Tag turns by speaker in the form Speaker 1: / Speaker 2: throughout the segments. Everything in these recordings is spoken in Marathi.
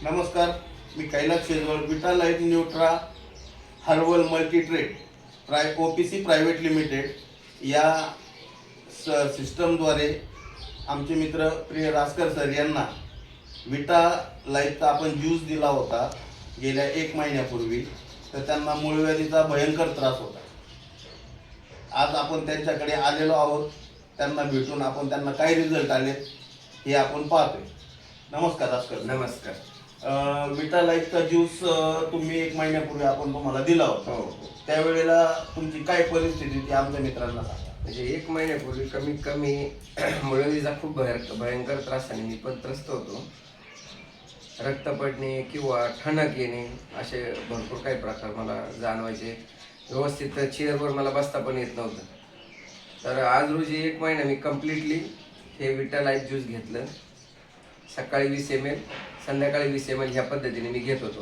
Speaker 1: नमस्कार, मी कैलास शेजवळ विटा life Nutra herbal multi trade OPC private limited या सिस्टमद्वारे आमचे मित्र प्रिय रासकर सर यांना विटा लाईफचा आपण ज्यूस दिला होता गेल्या 1 महिन्यापूर्वी. तर त्यांना मूळव्याधीचा भयंकर त्रास होता. आज आपण त्यांच्याकडे आलेलो आहोत. त्यांना भेटून आपण त्यांना काय रिझल्ट आले हे आपण पाहतोय. नमस्कार रासकर.
Speaker 2: नमस्कार.
Speaker 1: विटा लाईफचा ज्यूस तुम्ही 1 महिन्यापूर्वी आपण तुम्हाला दिला होता.
Speaker 2: हो.
Speaker 1: त्यावेळेला तुमची काय परिस्थिती होती आमच्या मित्रांना सांगा.
Speaker 2: म्हणजे 1 महिन्यापूर्वी कमीत कमी मुळव्याधीचा खूप भयंकर त्रासाने मी पण त्रस्त होतो. रक्त पडणे किंवा ठणक येणे असे भरपूर काही प्रकार मला जाणवायचे. व्यवस्थित चेअरवर मला बसता पण येत नव्हतं. तर आज रोजी 1 महिना मी कम्प्लिटली हे विटा लाईफ ज्यूस घेतलं. सकाळी 20 ml, संध्याकाळी 20 ml ह्या पद्धतीने मी घेत होतो.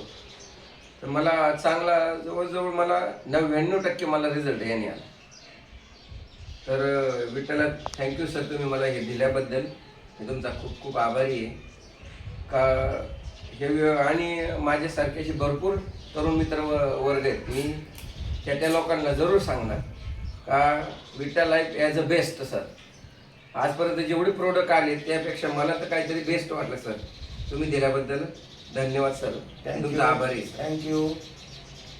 Speaker 2: तर मला चांगला जवळजवळ मला 99% मला रिझल्ट याने आला. तर विटाला थँक्यू सर, तुम्ही मला हे दिल्याबद्दल मी तुमचा खूप खूप आभारी आहे. का हे आणि माझ्यासारखे असे भरपूर तरुण मित्र वर्ग आहेत. मी त्या लोकांना जरूर सांगणार का विटा life as a best sir. आजपर्यंत जेवढे प्रोडक्ट आले त्यापेक्षा मला तर काहीतरी बेस्ट वाटलं सर. तुम्ही दिल्याबद्दल धन्यवाद सर. तुमचा आभारी.
Speaker 1: थँक्यू.